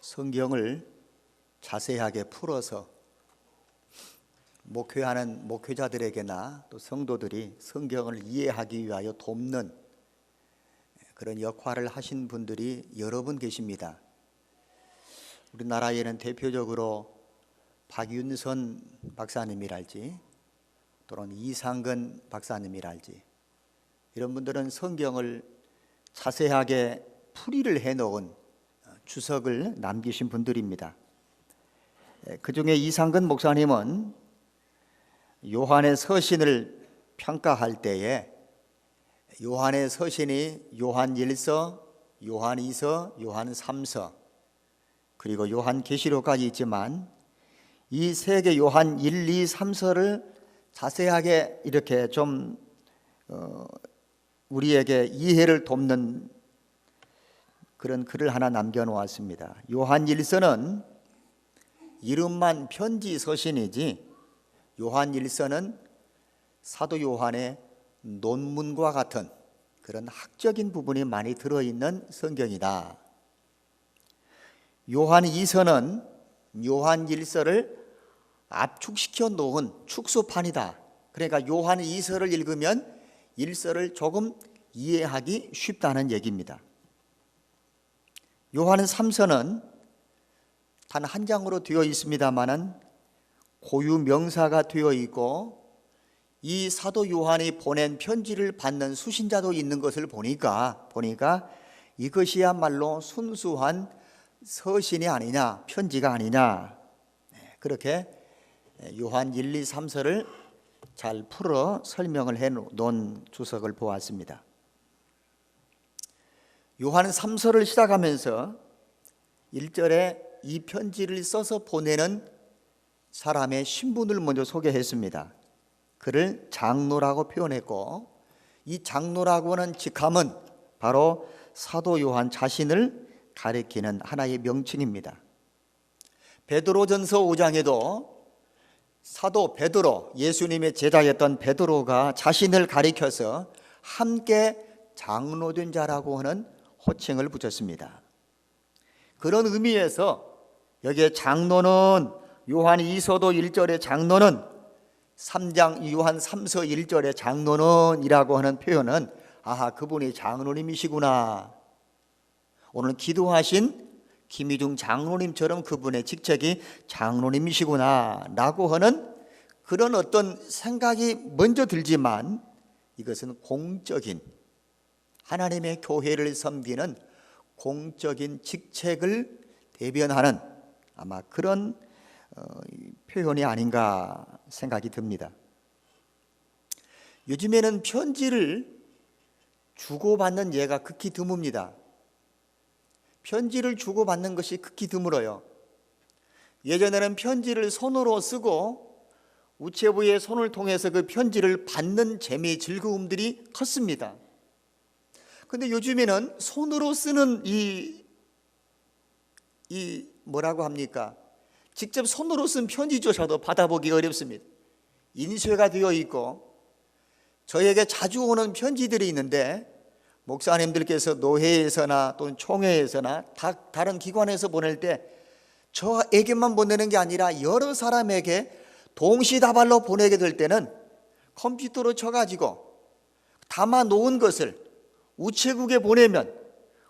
성경을 자세하게 풀어서 목회하는 목회자들에게나 또 성도들이 성경을 이해하기 위하여 돕는 그런 역할을 하신 분들이 여러 분 계십니다. 우리나라에는 대표적으로 박윤선 박사님이랄지 또는 이상근 박사님이랄지 이런 분들은 성경을 자세하게 풀이를 해놓은 주석을 남기신 분들입니다. 그 중에 이상근 목사님은 요한의 서신을 평가할 때에 요한의 서신이 요한 1서, 요한 2서, 요한 3서 그리고 요한 계시록까지 있지만 이 세 개 요한 1, 2, 3서를 자세하게 이렇게 좀 우리에게 이해를 돕는 그런 글을 하나 남겨놓았습니다. 요한 1서는 이름만 편지 서신이지 요한 1서는 사도 요한의 논문과 같은 그런 학적인 부분이 많이 들어있는 성경이다. 요한 2서는 요한 1서를 압축시켜 놓은 축소판이다. 그러니까 요한 2서를 읽으면 1서를 조금 이해하기 쉽다는 얘기입니다. 요한 3서는 단 한 장으로 되어 있습니다만은 고유 명사가 되어 있고 이 사도 요한이 보낸 편지를 받는 수신자도 있는 것을 보니까 이것이야말로 순수한 서신이 아니냐, 편지가 아니냐, 그렇게 요한 1, 2, 3서를 잘 풀어 설명을 해놓은 주석을 보았습니다. 요한 3서를 시작하면서 1절에 이 편지를 써서 보내는 사람의 신분을 먼저 소개했습니다. 그를 장로라고 표현했고 이 장로라고 하는 직함은 바로 사도 요한 자신을 가리키는 하나의 명칭입니다. 베드로전서 5장에도 사도 베드로, 예수님의 제자였던 베드로가 자신을 가리켜서 함께 장로된 자라고 하는 호칭을 붙였습니다. 그런 의미에서 여기에 장로는 요한 2서도 1절의 장로는 3장 요한 3서 1절의 장로는 이라고 하는 표현은 아하, 그분이 장로님이시구나. 오늘 기도하신 김희중 장로님처럼 그분의 직책이 장로님이시구나 라고 하는 그런 어떤 생각이 먼저 들지만 이것은 공적인 하나님의 교회를 섬기는 공적인 직책을 대변하는 아마 그런 표현이 아닌가 생각이 듭니다. 요즘에는 편지를 주고받는 예가 극히 드뭅니다. 편지를 주고받는 것이 극히 드물어요. 예전에는 편지를 손으로 쓰고 우체부의 손을 통해서 그 편지를 받는 재미, 즐거움들이 컸습니다. 그런데 요즘에는 손으로 쓰는 이 뭐라고 합니까? 직접 손으로 쓴 편지조차도 받아보기 어렵습니다. 인쇄가 되어 있고 저에게 자주 오는 편지들이 있는데 목사님들께서 노회에서나 또는 총회에서나 다른 기관에서 보낼 때 저에게만 보내는 게 아니라 여러 사람에게 동시다발로 보내게 될 때는 컴퓨터로 쳐가지고 담아 놓은 것을 우체국에 보내면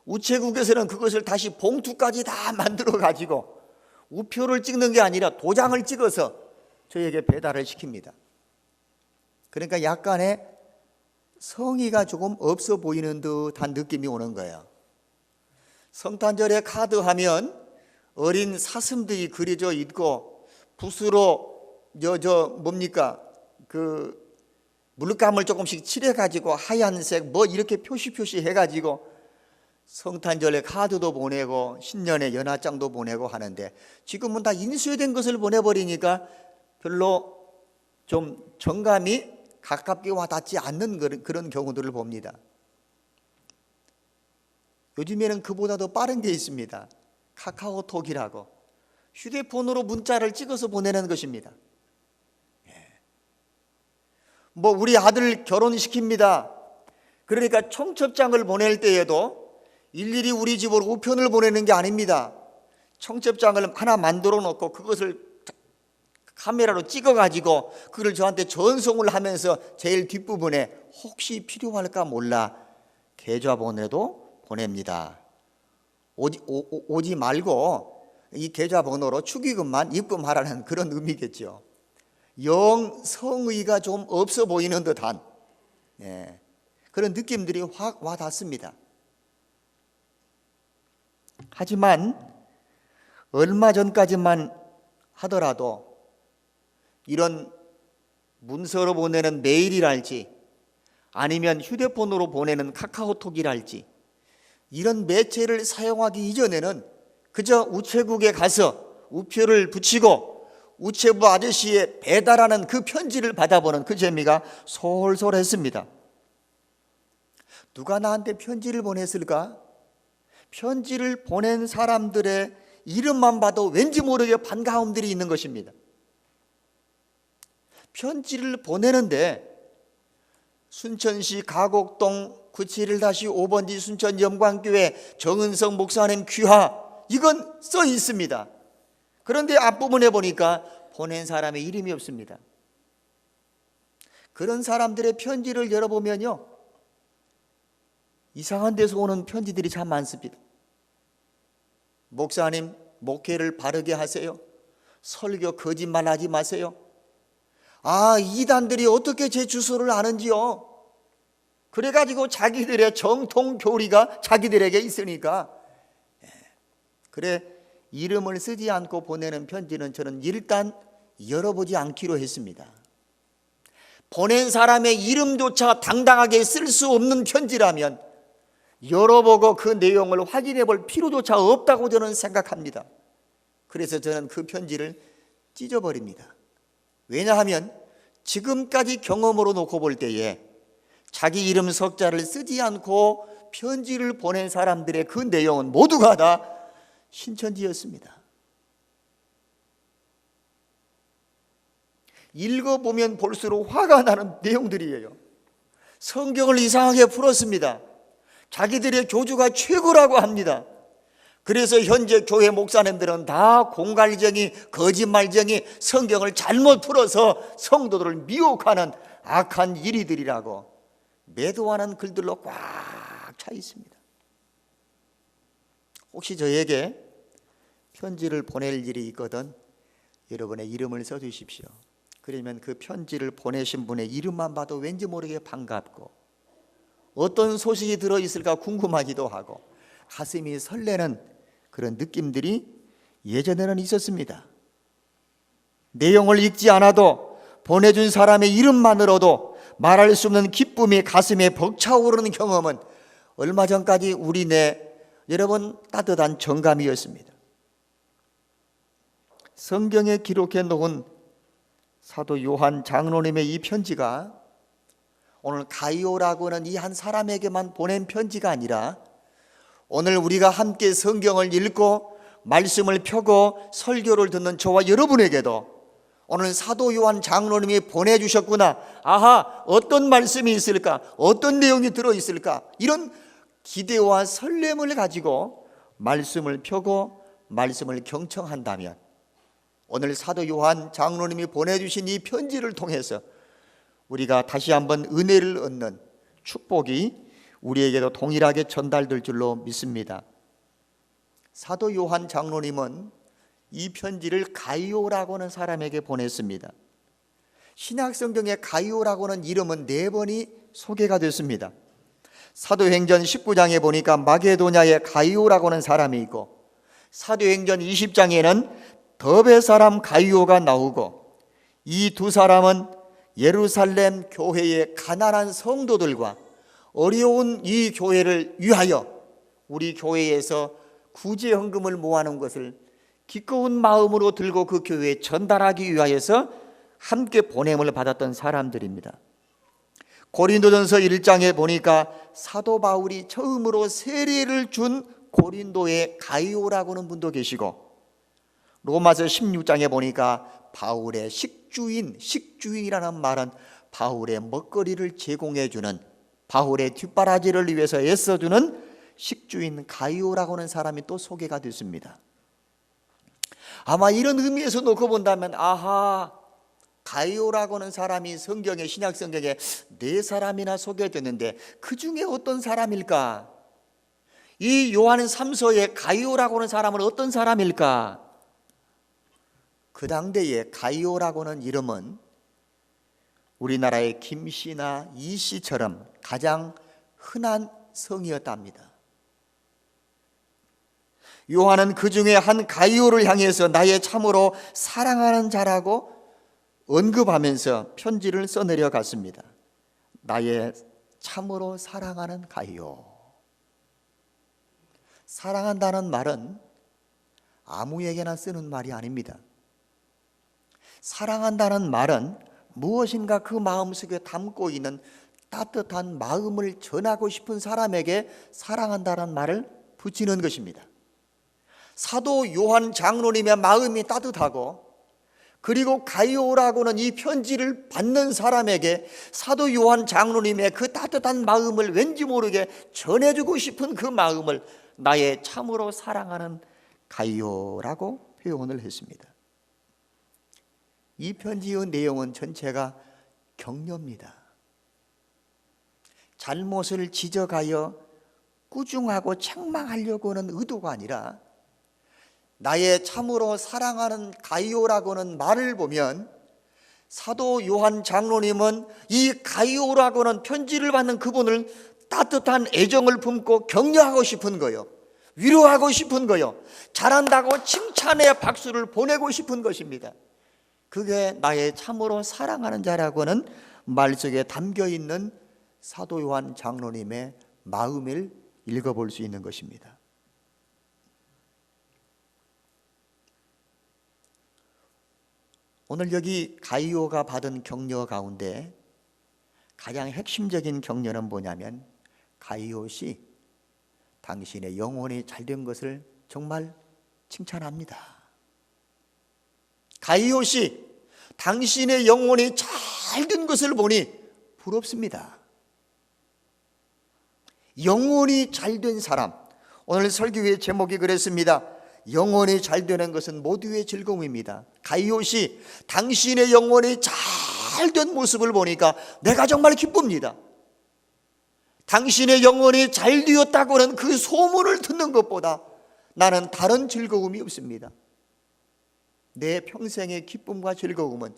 우체국에서는 그것을 다시 봉투까지 다 만들어 가지고 우표를 찍는 게 아니라 도장을 찍어서 저에게 배달을 시킵니다. 그러니까 약간의 성의가 조금 없어 보이는 듯한 느낌이 오는 거예요. 성탄절에 카드 하면 어린 사슴들이 그려져 있고 붓으로 뭡니까 그 물감을 조금씩 칠해가지고 하얀색 뭐 이렇게 표시 해가지고 성탄절에 카드도 보내고 신년에 연하장도 보내고 하는데 지금은 다 인쇄된 것을 보내버리니까 별로 좀 정감이 가깝게 와닿지 않는 그런 경우들을 봅니다. 요즘에는 그보다 더 빠른 게 있습니다. 카카오톡이라고 휴대폰으로 문자를 찍어서 보내는 것입니다. 뭐 우리 아들 결혼시킵니다. 그러니까 청첩장을 보낼 때에도 일일이 우리 집으로 우편을 보내는 게 아닙니다. 청첩장을 하나 만들어 놓고 그것을 카메라로 찍어가지고 그걸 저한테 전송을 하면서 제일 뒷부분에 혹시 필요할까 몰라 계좌번호도 보냅니다. 오지 말고 이 계좌번호로 축의금만 입금하라는 그런 의미겠죠. 영 성의가 좀 없어 보이는 듯한 그런 느낌들이 확 와닿습니다. 하지만 얼마 전까지만 하더라도 이런 문서로 보내는 메일이랄지 아니면 휴대폰으로 보내는 카카오톡이랄지 이런 매체를 사용하기 이전에는 그저 우체국에 가서 우표를 붙이고 우체부 아저씨의 배달하는 그 편지를 받아보는 그 재미가 솔솔했습니다. 누가 나한테 편지를 보냈을까? 편지를 보낸 사람들의 이름만 봐도 왠지 모르게 반가움들이 있는 것입니다. 편지를 보내는데 순천시 가곡동 971-5번지 순천영광교회 정은성 목사님 귀하 이건 써 있습니다. 그런데 앞부분에 보니까 보낸 사람의 이름이 없습니다. 그런 사람들의 편지를 열어보면요, 이상한 데서 오는 편지들이 참 많습니다. 목사님, 목회를 바르게 하세요. 설교 거짓말하지 마세요. 아, 이단들이 어떻게 제 주소를 아는지요? 그래가지고 자기들의 정통 교리가 자기들에게 있으니까 그래 이름을 쓰지 않고 보내는 편지는 저는 일단 열어보지 않기로 했습니다. 보낸 사람의 이름조차 당당하게 쓸 수 없는 편지라면 열어보고 그 내용을 확인해 볼 필요조차 없다고 저는 생각합니다. 그래서 저는 그 편지를 찢어버립니다. 왜냐하면 지금까지 경험으로 놓고 볼 때에 자기 이름 석자를 쓰지 않고 편지를 보낸 사람들의 그 내용은 모두가 다 신천지였습니다. 읽어보면 볼수록 화가 나는 내용들이에요. 성경을 이상하게 풀었습니다. 자기들의 교주가 최고라고 합니다. 그래서 현재 교회 목사님들은 다 공갈쟁이, 거짓말쟁이, 성경을 잘못 풀어서 성도들을 미혹하는 악한 일이들이라고 매도하는 글들로 꽉 차 있습니다. 혹시 저에게 편지를 보낼 일이 있거든 여러분의 이름을 써주십시오. 그러면 그 편지를 보내신 분의 이름만 봐도 왠지 모르게 반갑고 어떤 소식이 들어있을까 궁금하기도 하고 가슴이 설레는 그런 느낌들이 예전에는 있었습니다. 내용을 읽지 않아도 보내준 사람의 이름만으로도 말할 수 없는 기쁨이 가슴에 벅차오르는 경험은 얼마 전까지 우리 내 여러분 따뜻한 정감이었습니다. 성경에 기록해 놓은 사도 요한 장로님의 이 편지가 오늘 가이오라고 하는 이 한 사람에게만 보낸 편지가 아니라 오늘 우리가 함께 성경을 읽고 말씀을 펴고 설교를 듣는 저와 여러분에게도 오늘 사도 요한 장로님이 보내주셨구나. 아하, 어떤 말씀이 있을까? 어떤 내용이 들어있을까? 이런 기대와 설렘을 가지고 말씀을 펴고 말씀을 경청한다면 오늘 사도 요한 장로님이 보내주신 이 편지를 통해서 우리가 다시 한번 은혜를 얻는 축복이 우리에게도 동일하게 전달될 줄로 믿습니다. 사도 요한 장로님은 이 편지를 가이오라고 하는 사람에게 보냈습니다. 신약성경에 가이오라고 하는 이름은 4번이 소개가 됐습니다. 사도행전 19장에 보니까 마게도냐의 가이오라고 하는 사람이 있고 사도행전 20장에는 더베 사람 가이오가 나오고 이 두 사람은 예루살렘 교회의 가난한 성도들과 어려운 이 교회를 위하여 우리 교회에서 구제 헌금을 모아놓은 것을 기꺼운 마음으로 들고 그 교회에 전달하기 위하여서 함께 보냄을 받았던 사람들입니다. 고린도전서 1장에 보니까 사도 바울이 처음으로 세례를 준 고린도의 가이오라고 하는 분도 계시고 로마서 16장에 보니까 바울의 식주인이라는 말은 바울의 먹거리를 제공해 주는 바울의 뒷바라지를 위해서 애써주는 식주인 가이오라고 하는 사람이 또 소개가 됐습니다. 아마 이런 의미에서 놓고 본다면 아하, 가이오라고 하는 사람이 성경에, 신약 성경에 4사람이나 소개됐는데 그 중에 어떤 사람일까? 이 요한 3서에 가이오라고 하는 사람은 어떤 사람일까? 그 당대에 가이오라고 하는 이름은 우리나라의 김씨나 이씨처럼 가장 흔한 성이었답니다. 요한은 그 중에 한 가이오를 향해서 나의 참으로 사랑하는 자라고 언급하면서 편지를 써내려 갔습니다. 나의 참으로 사랑하는 가이오. 사랑한다는 말은 아무에게나 쓰는 말이 아닙니다. 사랑한다는 말은 무엇인가 그 마음속에 담고 있는 따뜻한 마음을 전하고 싶은 사람에게 사랑한다는 말을 붙이는 것입니다. 사도 요한 장로님의 마음이 따뜻하고, 그리고 가이오라고는 이 편지를 받는 사람에게 사도 요한 장로님의 그 따뜻한 마음을 왠지 모르게 전해주고 싶은 그 마음을 나의 참으로 사랑하는 가이오라고 표현을 했습니다. 이 편지의 내용은 전체가 격려입니다. 잘못을 지적하여 꾸중하고 책망하려고 하는 의도가 아니라, 나의 참으로 사랑하는 가이오라고는 말을 보면 사도 요한 장로님은 이 가이오라고는 편지를 받는 그분을 따뜻한 애정을 품고 격려하고 싶은 거요, 위로하고 싶은 거요, 잘한다고 칭찬의 박수를 보내고 싶은 것입니다. 그게 나의 참으로 사랑하는 자라고는 말 속에 담겨있는 사도 요한 장로님의 마음을 읽어볼 수 있는 것입니다. 오늘 여기 가이오가 받은 격려 가운데 가장 핵심적인 격려는 뭐냐면, 가이오 씨, 당신의 영혼이 잘된 것을 정말 칭찬합니다. 가이오 씨, 당신의 영혼이 잘된 것을 보니 부럽습니다. 영혼이 잘된 사람, 오늘 설교의 제목이 그랬습니다. 영혼이 잘 되는 것은 모두의 즐거움입니다. 가이오 씨, 당신의 영혼이 잘된 모습을 보니까 내가 정말 기쁩니다. 당신의 영혼이 잘 되었다고는 그 소문을 듣는 것보다 나는 다른 즐거움이 없습니다. 내 평생의 기쁨과 즐거움은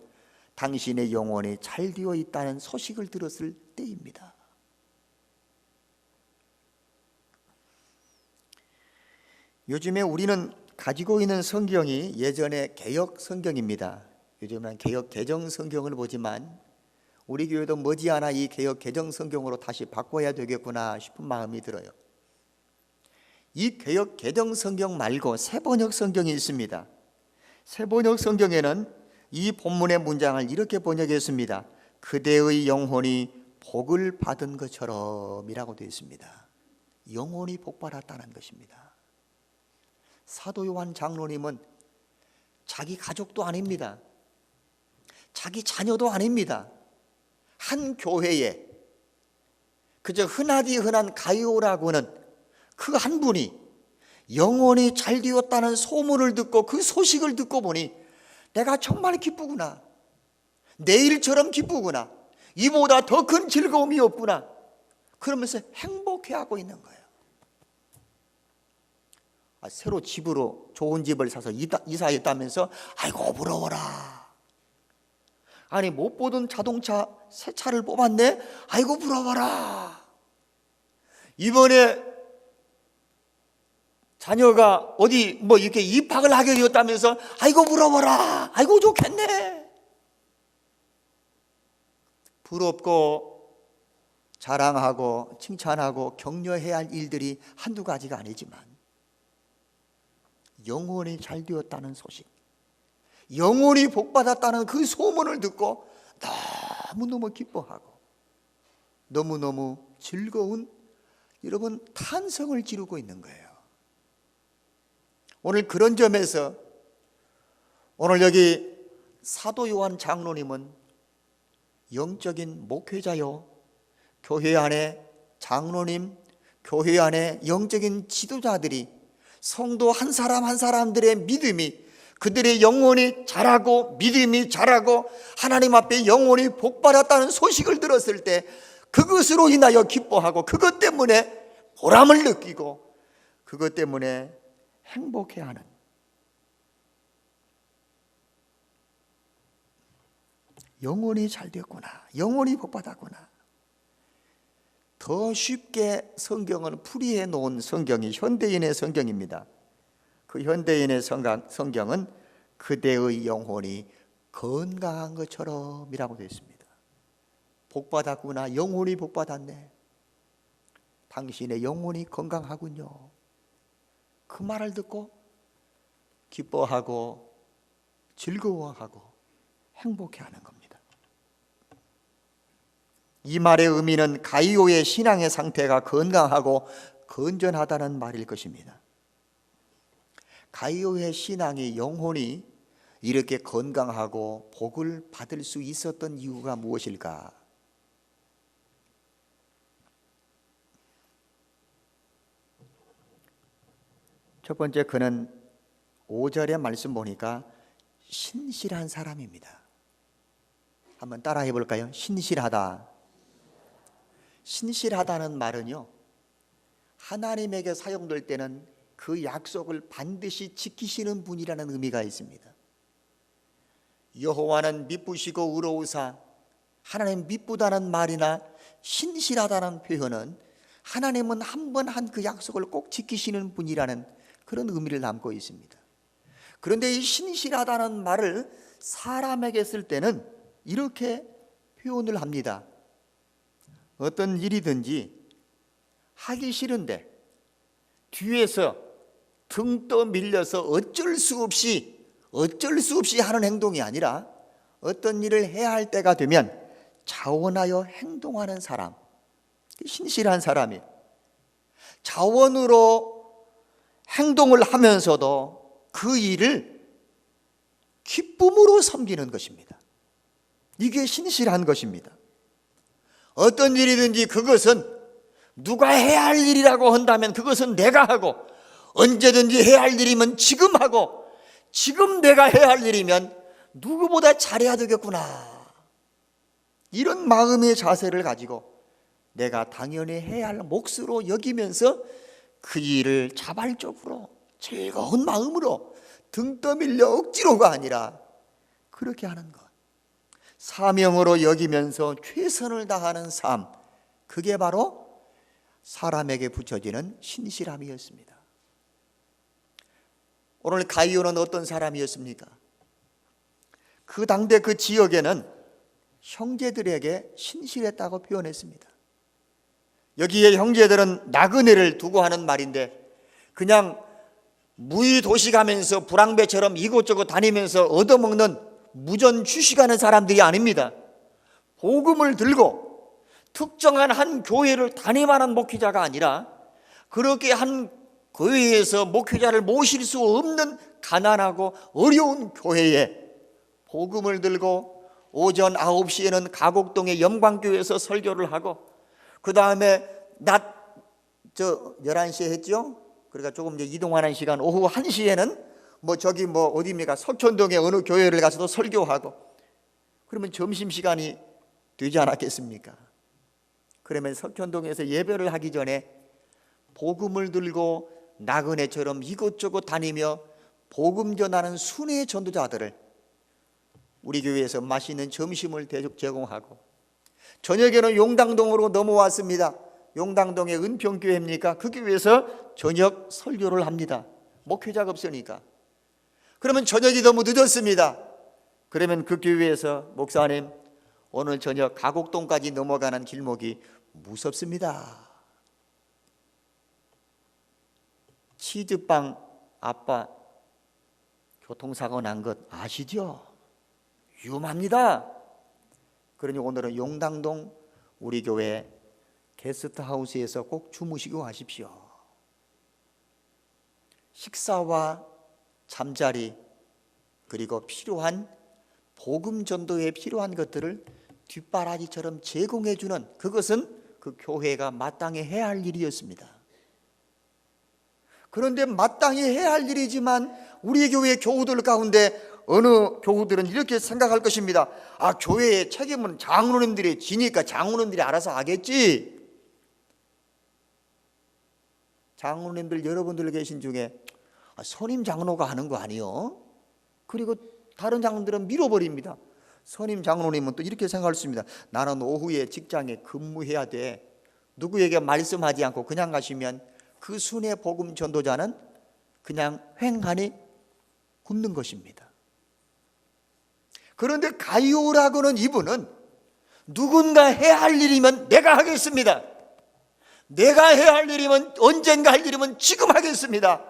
당신의 영혼이 잘 되어 있다는 소식을 들었을 때입니다. 요즘에 우리는 가지고 있는 성경이 예전에 개역 성경입니다. 요즘은 개역 개정 성경을 보지만 우리 교회도 머지않아 이 개역 개정 성경으로 다시 바꿔야 되겠구나 싶은 마음이 들어요. 이 개역 개정 성경 말고 새번역 성경이 있습니다. 새번역 성경에는 이 본문의 문장을 이렇게 번역했습니다. 그대의 영혼이 복을 받은 것처럼 이라고 되어 있습니다. 영혼이 복받았다는 것입니다. 사도 요한 장로님은 자기 가족도 아닙니다. 자기 자녀도 아닙니다. 한 교회에 그저 흔하디 흔한 가이오라고는 그 한 분이 영혼이 잘 되었다는 소문을 듣고 그 소식을 듣고 보니 내가 정말 기쁘구나, 내일처럼 기쁘구나, 이보다 더 큰 즐거움이 없구나, 그러면서 행복해하고 있는 거예요. 새로 집으로 좋은 집을 사서 이사했다면서 아이고 부러워라. 아니 못 보던 자동차 새 차를 뽑았네, 아이고 부러워라. 이번에 자녀가 어디 이렇게 입학을 하게 되었다면서 아이고 부러워라, 아이고 좋겠네. 부럽고 자랑하고 칭찬하고 격려해야 할 일들이 한두 가지가 아니지만, 영혼이 잘 되었다는 소식, 영혼이 복받았다는 그 소문을 듣고 너무너무 기뻐하고 너무너무 즐거운 여러분 탄성을 지르고 있는 거예요. 오늘 그런 점에서 오늘 여기 사도 요한 장로님은 영적인 목회자요, 교회 안에 장로님, 교회 안에 영적인 지도자들이 성도 한 사람 한 사람들의 믿음이 그들의 영혼이 자라고 믿음이 자라고 하나님 앞에 영혼이 복받았다는 소식을 들었을 때 그것으로 인하여 기뻐하고 그것 때문에 보람을 느끼고 그것 때문에 행복해하는, 영혼이 잘 됐구나, 영혼이 복받았구나. 더 쉽게 성경을 풀이해 놓은 성경이 현대인의 성경입니다. 그 현대인의 성경은 그대의 영혼이 건강한 것처럼 이라고 되어 있습니다. 복받았구나, 영혼이 복받았네, 당신의 영혼이 건강하군요. 그 말을 듣고 기뻐하고 즐거워하고 행복해하는 겁니다. 이 말의 의미는 가이오의 신앙의 상태가 건강하고 건전하다는 말일 것입니다. 가이오의 신앙이, 영혼이 이렇게 건강하고 복을 받을 수 있었던 이유가 무엇일까? 첫 번째, 그는 5절의 말씀 보니까 신실한 사람입니다. 한번 따라해 볼까요? 신실하다. 신실하다는 말은요, 하나님에게 사용될 때는 그 약속을 반드시 지키시는 분이라는 의미가 있습니다. 여호와는 미쁘시고 의로우사, 하나님 미쁘다는 말이나 신실하다는 표현은 하나님은 한 번 한 그 약속을 꼭 지키시는 분이라는 그런 의미를 담고 있습니다. 그런데 이 신실하다는 말을 사람에게 쓸 때는 이렇게 표현을 합니다. 어떤 일이든지 하기 싫은데 뒤에서 등 떠밀려서 어쩔 수 없이 하는 행동이 아니라 어떤 일을 해야 할 때가 되면 자원하여 행동하는 사람, 신실한 사람이에요. 자원으로 행동을 하면서도 그 일을 기쁨으로 섬기는 것입니다. 이게 신실한 것입니다. 어떤 일이든지 그것은 누가 해야 할 일이라고 한다면 그것은 내가 하고, 언제든지 해야 할 일이면 지금 하고, 지금 내가 해야 할 일이면 누구보다 잘해야 되겠구나, 이런 마음의 자세를 가지고 내가 당연히 해야 할 몫으로 여기면서 그 일을 자발적으로 즐거운 마음으로 등 떠밀려 억지로가 아니라 그렇게 하는 것, 사명으로 여기면서 최선을 다하는 삶, 그게 바로 사람에게 붙여지는 신실함이었습니다. 오늘 가이오는 어떤 사람이었습니까? 그 당대 그 지역에는 형제들에게 신실했다고 표현했습니다. 여기에 형제들은 나그네를 두고 하는 말인데, 그냥 무의도시 가면서 불황배처럼 이곳저곳 다니면서 얻어먹는 무전 주식하는 사람들이 아닙니다. 복음을 들고 특정한 한 교회를 담임하는 목회자가 아니라 그렇게 한 교회에서 목회자를 모실 수 없는 가난하고 어려운 교회에 복음을 들고 오전 9시에는 가곡동의 영광교회에서 설교를 하고, 그 다음에 낮 11시에 했죠. 그러니까 조금 이제 이동하는 시간 오후 1시에는 어디입니까? 석촌동의 어느 교회를 가서도 설교하고, 그러면 점심시간이 되지 않았겠습니까? 그러면 석촌동에서 예배를 하기 전에 복음을 들고 나그네처럼 이곳저곳 다니며 복음 전하는 순회 전도자들을 우리 교회에서 맛있는 점심을 제공하고, 저녁에는 용당동으로 넘어왔습니다. 용당동의 은평교회입니까? 그 교회에서 저녁 설교를 합니다. 목회자가 없으니까. 그러면 저녁이 너무 늦었습니다. 그러면 그 교회에서 목사님, 오늘 저녁 가곡동까지 넘어가는 길목이 무섭습니다. 치즈빵 아빠 교통사고 난 것 아시죠? 위험합니다. 그러니 오늘은 용당동 우리 교회 게스트하우스에서 꼭 주무시고 가십시오. 식사와 잠자리, 그리고 필요한 복음 전도에 필요한 것들을 뒷바라지처럼 제공해 주는, 그것은 그 교회가 마땅히 해야 할 일이었습니다. 그런데 마땅히 해야 할 일이지만 우리 교회 교우들 가운데 어느 교우들은 이렇게 생각할 것입니다. 아, 교회의 책임은 장로님들이 지니까 장로님들이 알아서 하겠지. 장로님들 여러분들 계신 중에 선임 장로가 하는 거 아니요? 그리고 다른 장로들은 밀어버립니다. 선임 장로님은 또 이렇게 생각할 수 있습니다. 나는 오후에 직장에 근무해야 돼. 누구에게 말씀하지 않고 그냥 가시면 그 순회 복음 전도자는 그냥 횡하니 굽는 것입니다. 그런데 가이오라고는 이분은 누군가 해야 할 일이면 내가 하겠습니다. 내가 해야 할 일이면 언젠가 할 일이면 지금 하겠습니다.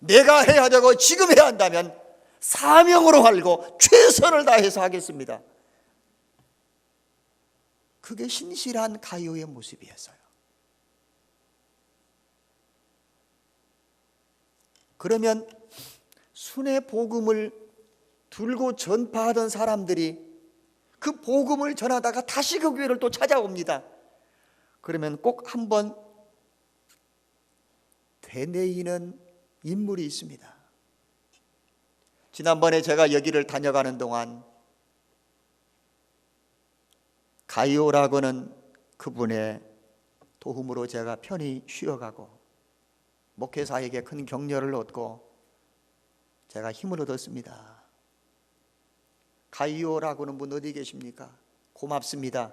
내가 해야 되고 지금 해야 한다면 사명으로 알고 최선을 다해서 하겠습니다. 그게 신실한 가이오의 모습이었어요. 그러면 순회 복음을 들고 전파하던 사람들이 그 복음을 전하다가 다시 그 교회를 또 찾아옵니다. 그러면 꼭 한번 되뇌이는 인물이 있습니다. 지난번에 제가 여기를 다녀가는 동안 가이오라고는 그분의 도움으로 제가 편히 쉬어가고 목회사에게 큰 격려를 얻고 제가 힘을 얻었습니다. 가이오라고는 분 어디 계십니까? 고맙습니다.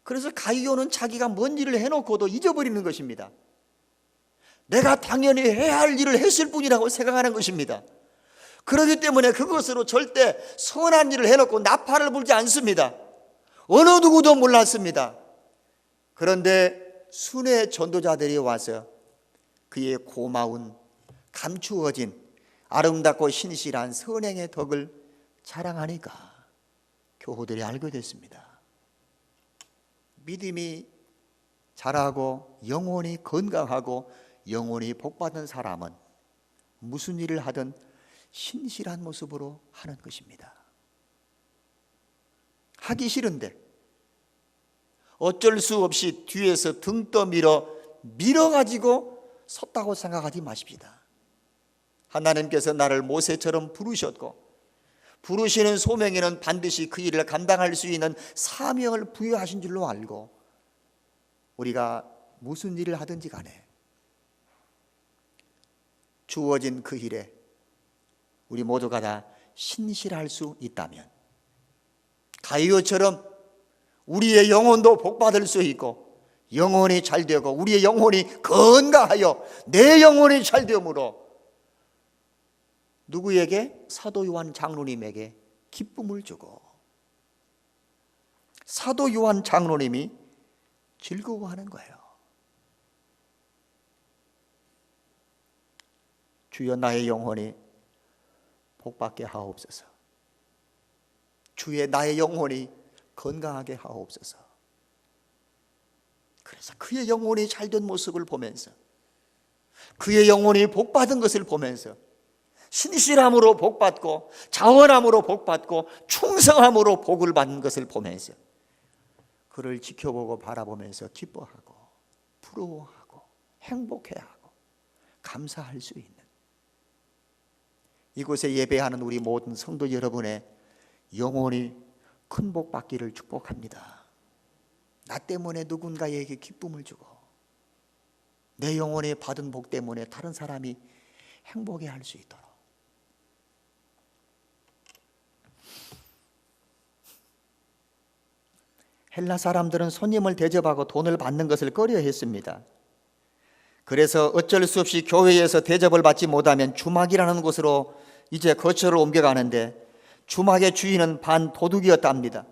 그래서 가이오는 자기가 뭔 일을 해놓고도 잊어버리는 것입니다. 내가 당연히 해야 할 일을 했을 뿐이라고 생각하는 것입니다. 그렇기 때문에 그것으로 절대 선한 일을 해놓고 나팔을 불지 않습니다. 어느 누구도 몰랐습니다. 그런데 순회 전도자들이 와서 그의 고마운 감추어진 아름답고 신실한 선행의 덕을 자랑하니까 교우들이 알게 됐습니다. 믿음이 자라고 영혼이 건강하고 영혼이 복받은 사람은 무슨 일을 하든 신실한 모습으로 하는 것입니다. 하기 싫은데 어쩔 수 없이 뒤에서 등 떠밀어 밀어가지고 섰다고 생각하지 마십시다. 하나님께서 나를 모세처럼 부르셨고 부르시는 소명에는 반드시 그 일을 감당할 수 있는 사명을 부여하신 줄로 알고 우리가 무슨 일을 하든지 간에 주어진 그 일에 우리 모두가 다 신실할 수 있다면 가이오처럼 우리의 영혼도 복받을 수 있고 영혼이 잘되고 우리의 영혼이 건강하여 내 영혼이 잘되므로 누구에게? 사도 요한 장로님에게 기쁨을 주고 사도 요한 장로님이 즐거워하는 거예요. 주여 나의 영혼이 복받게 하옵소서. 주의 나의 영혼이 건강하게 하옵소서. 그래서 그의 영혼이 잘된 모습을 보면서 그의 영혼이 복받은 것을 보면서 신실함으로 복받고 자원함으로 복받고 충성함으로 복을 받는 것을 보면서 그를 지켜보고 바라보면서 기뻐하고 부러워하고 행복해하고 감사할 수 있는 이곳에 예배하는 우리 모든 성도 여러분의 영혼이 큰 복 받기를 축복합니다. 나 때문에 누군가에게 기쁨을 주고 내 영혼이 받은 복 때문에 다른 사람이 행복해 할 수 있도록 헬라 사람들은 손님을 대접하고 돈을 받는 것을 꺼려했습니다. 그래서 어쩔 수 없이 교회에서 대접을 받지 못하면 주막이라는 곳으로 이제 거처를 옮겨가는데 주막의 주인은 반도둑이었답니다.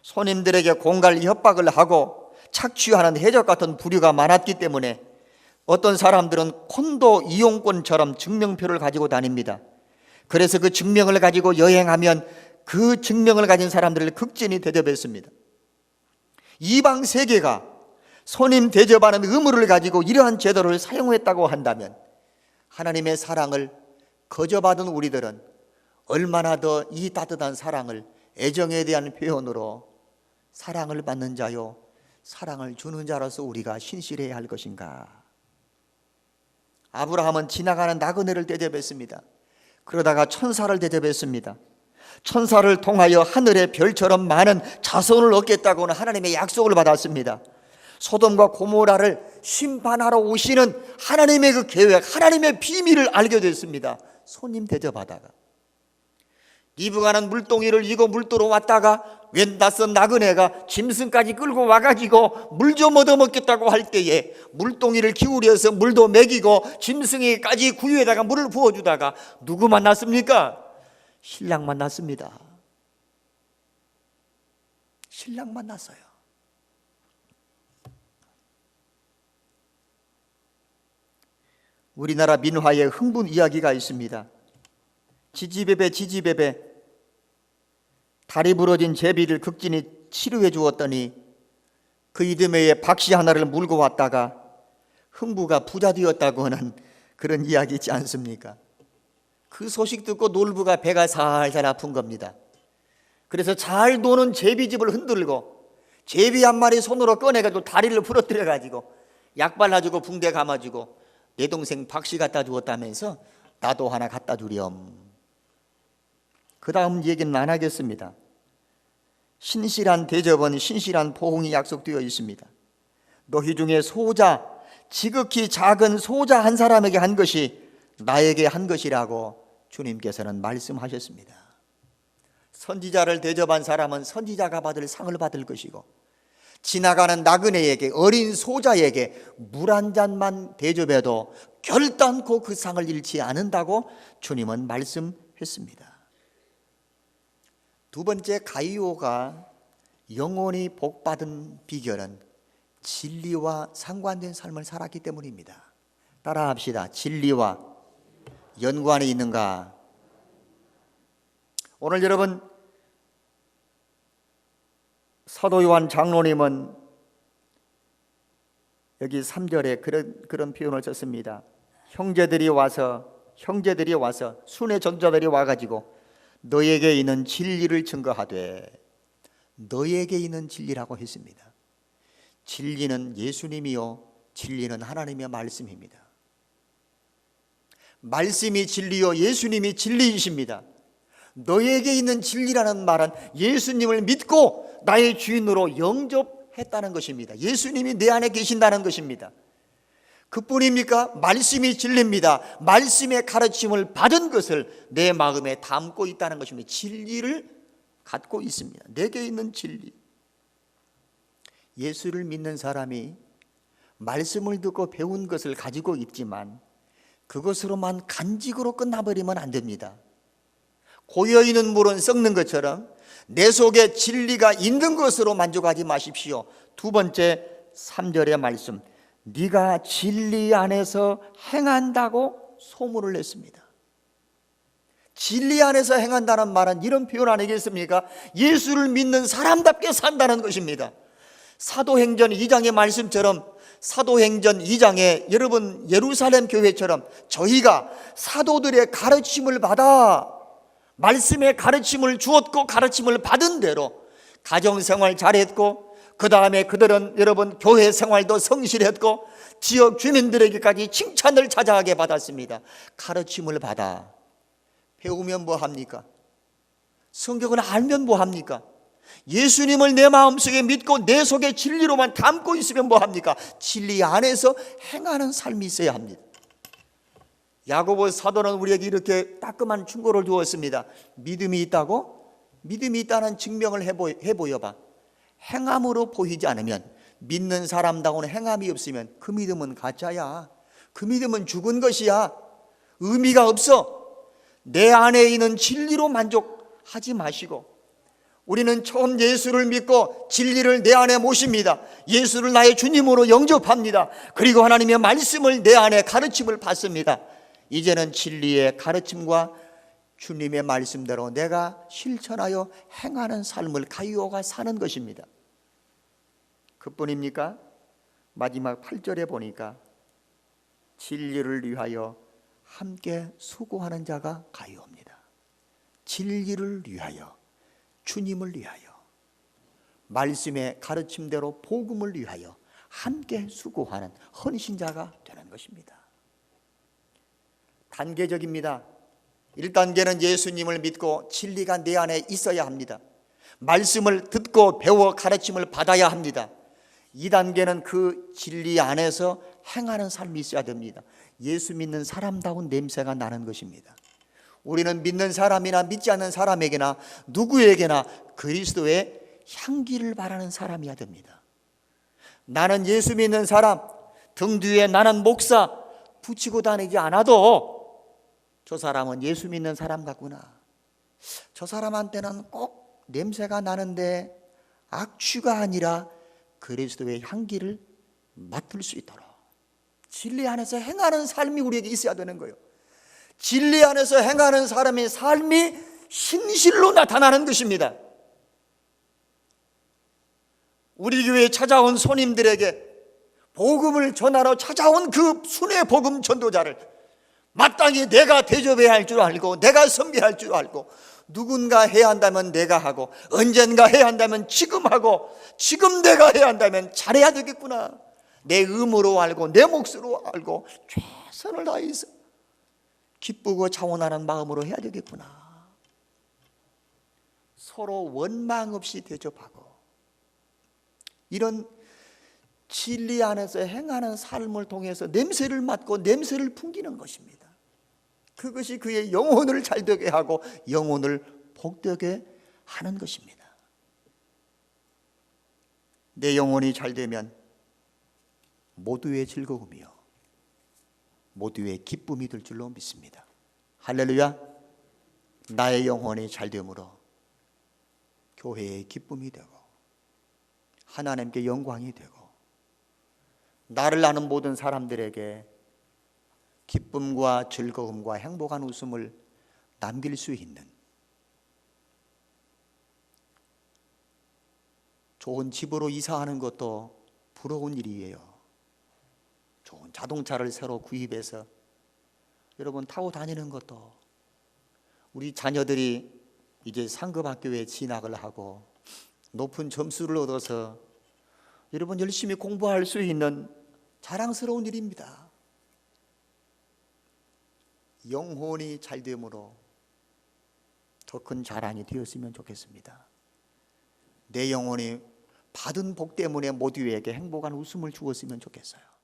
손님들에게 공갈 협박을 하고 착취하는 해적 같은 부류가 많았기 때문에 어떤 사람들은 콘도 이용권처럼 증명표를 가지고 다닙니다. 그래서 그 증명을 가지고 여행하면 그 증명을 가진 사람들을 극진히 대접했습니다. 이방 세계가 손님 대접하는 의무를 가지고 이러한 제도를 사용했다고 한다면 하나님의 사랑을 거저받은 우리들은 얼마나 더 이 따뜻한 사랑을 애정에 대한 표현으로 사랑을 받는 자요 사랑을 주는 자로서 우리가 신실해야 할 것인가. 아브라함은 지나가는 나그네를 대접했습니다. 그러다가 천사를 대접했습니다. 천사를 통하여 하늘의 별처럼 많은 자손을 얻겠다고는 하나님의 약속을 받았습니다. 소돔과 고모라를 심판하러 오시는 하나님의 그 계획, 하나님의 비밀을 알게 됐습니다. 손님 대접하다가 리브가는 물동이를 이고 물도로 왔다가 웬 낯선 나그네가 짐승까지 끌고 와가지고 물 좀 얻어먹겠다고 할 때에 물동이를 기울여서 물도 먹이고 짐승에까지 구유에다가 물을 부어주다가 누구 만났습니까? 신랑 만났습니다. 신랑 만났어요. 우리나라 민화에 흥분 이야기가 있습니다. 지지배배 지지배배, 다리 부러진 제비를 극진히 치료해 주었더니 그 이듬해에 박씨 하나를 물고 왔다가 흥부가 부자 되었다고 하는 그런 이야기 있지 않습니까? 그 소식 듣고 놀부가 배가 살살 아픈 겁니다. 그래서 잘 노는 제비집을 흔들고 제비 한 마리 손으로 꺼내가지고 다리를 부러뜨려가지고 약 발라주고 붕대 감아주고 내 동생 박씨 갖다 주었다면서 나도 하나 갖다 주렴. 그 다음 얘기는 안 하겠습니다. 신실한 대접은 신실한 포옹이 약속되어 있습니다. 너희 중에 소자, 지극히 작은 소자 한 사람에게 한 것이 나에게 한 것이라고 주님께서는 말씀하셨습니다. 선지자를 대접한 사람은 선지자가 받을 상을 받을 것이고 지나가는 나그네에게, 어린 소자에게 물 한 잔만 대접해도 결단코 그 상을 잃지 않는다고 주님은 말씀했습니다. 두 번째, 가이오가 영원히 복받은 비결은 진리와 상관된 삶을 살았기 때문입니다. 따라합시다. 진리와 연관이 있는가? 오늘 여러분, 사도 요한 장로님은 여기 3절에 그런 표현을 썼습니다. 형제들이 와서 순회 전자들이 와가지고 너에게 있는 진리를 증거하되, 너에게 있는 진리라고 했습니다. 진리는 예수님이요 진리는 하나님의 말씀입니다. 말씀이 진리요 예수님이 진리이십니다. 너에게 있는 진리라는 말은 예수님을 믿고 나의 주인으로 영접했다는 것입니다. 예수님이 내 안에 계신다는 것입니다. 그뿐입니까? 말씀이 진리입니다. 말씀의 가르침을 받은 것을 내 마음에 담고 있다는 것입니다. 진리를 갖고 있습니다. 내게 있는 진리. 예수를 믿는 사람이 말씀을 듣고 배운 것을 가지고 있지만 그것으로만 간직으로 끝나버리면 안 됩니다. 고여있는 물은 썩는 것처럼 내 속에 진리가 있는 것으로 만족하지 마십시오. 두 번째 3절의 말씀, 네가 진리 안에서 행한다고 소문을 냈습니다. 진리 안에서 행한다는 말은 이런 표현 아니겠습니까? 예수를 믿는 사람답게 산다는 것입니다. 사도행전 2장의 말씀처럼, 사도행전 2장에 여러분 예루살렘 교회처럼 저희가 사도들의 가르침을 받아 말씀의 가르침을 주었고 가르침을 받은 대로 가정생활 잘했고, 그 다음에 그들은 여러분 교회 생활도 성실했고 지역 주민들에게까지 칭찬을 자자하게 받았습니다. 가르침을 받아 배우면 뭐합니까? 성경을 알면 뭐합니까? 예수님을 내 마음속에 믿고 내 속에 진리로만 담고 있으면 뭐합니까? 진리 안에서 행하는 삶이 있어야 합니다. 야고보 사도는 우리에게 이렇게 따끔한 충고를 주었습니다. 믿음이 있다고? 믿음이 있다는 증명을 해보여봐. 행함으로 보이지 않으면, 믿는 사람다운 행함이 없으면 그 믿음은 가짜야. 그 믿음은 죽은 것이야. 의미가 없어. 내 안에 있는 진리로 만족하지 마시고, 우리는 처음 예수를 믿고 진리를 내 안에 모십니다. 예수를 나의 주님으로 영접합니다. 그리고 하나님의 말씀을 내 안에 가르침을 받습니다. 이제는 진리의 가르침과 주님의 말씀대로 내가 실천하여 행하는 삶을 가이오가 사는 것입니다. 그뿐입니까? 마지막 8절에 보니까 진리를 위하여 함께 수고하는 자가 가이오입니다. 진리를 위하여, 주님을 위하여, 말씀의 가르침대로 복음을 위하여 함께 수고하는 헌신자가 되는 것입니다. 단계적입니다. 1단계는 예수님을 믿고 진리가 내 안에 있어야 합니다. 말씀을 듣고 배워 가르침을 받아야 합니다. 2단계는 그 진리 안에서 행하는 삶이 있어야 됩니다. 예수 믿는 사람다운 냄새가 나는 것입니다. 우리는 믿는 사람이나 믿지 않는 사람에게나 누구에게나 그리스도의 향기를 바라는 사람이어야 됩니다. 나는 예수 믿는 사람, 등 뒤에 나는 목사 붙이고 다니지 않아도 저 사람은 예수 믿는 사람 같구나. 저 사람한테는 꼭 냄새가 나는데 악취가 아니라 그리스도의 향기를 맡을 수 있도록 진리 안에서 행하는 삶이 우리에게 있어야 되는 거예요. 진리 안에서 행하는 사람의 삶이 신실로 나타나는 것입니다. 우리 교회에 찾아온 손님들에게 복음을 전하러 찾아온 그 순회 복음 전도자를 마땅히 내가 대접해야 할 줄 알고 내가 섬겨야 할 줄 알고 누군가 해야 한다면 내가 하고 언젠가 해야 한다면 지금 하고 지금 내가 해야 한다면 잘해야 되겠구나. 내 의무로 알고 내 몫으로 알고 최선을 다해서 기쁘고 자원하는 마음으로 해야 되겠구나. 서로 원망 없이 대접하고 이런 진리 안에서 행하는 삶을 통해서 냄새를 맡고 냄새를 풍기는 것입니다. 그것이 그의 영혼을 잘되게 하고 영혼을 복되게 하는 것입니다. 내 영혼이 잘되면 모두의 즐거움이요 모두의 기쁨이 될 줄로 믿습니다. 할렐루야. 나의 영혼이 잘됨으로 교회의 기쁨이 되고 하나님께 영광이 되고 나를 아는 모든 사람들에게 기쁨과 즐거움과 행복한 웃음을 남길 수 있는 좋은 집으로 이사하는 것도 부러운 일이에요. 좋은 자동차를 새로 구입해서 여러분 타고 다니는 것도 우리 자녀들이 이제 상급학교에 진학을 하고 높은 점수를 얻어서 여러분 열심히 공부할 수 있는 자랑스러운 일입니다. 영혼이 잘됨으로 더 큰 자랑이 되었으면 좋겠습니다. 내 영혼이 받은 복 때문에 모두에게 행복한 웃음을 주었으면 좋겠어요.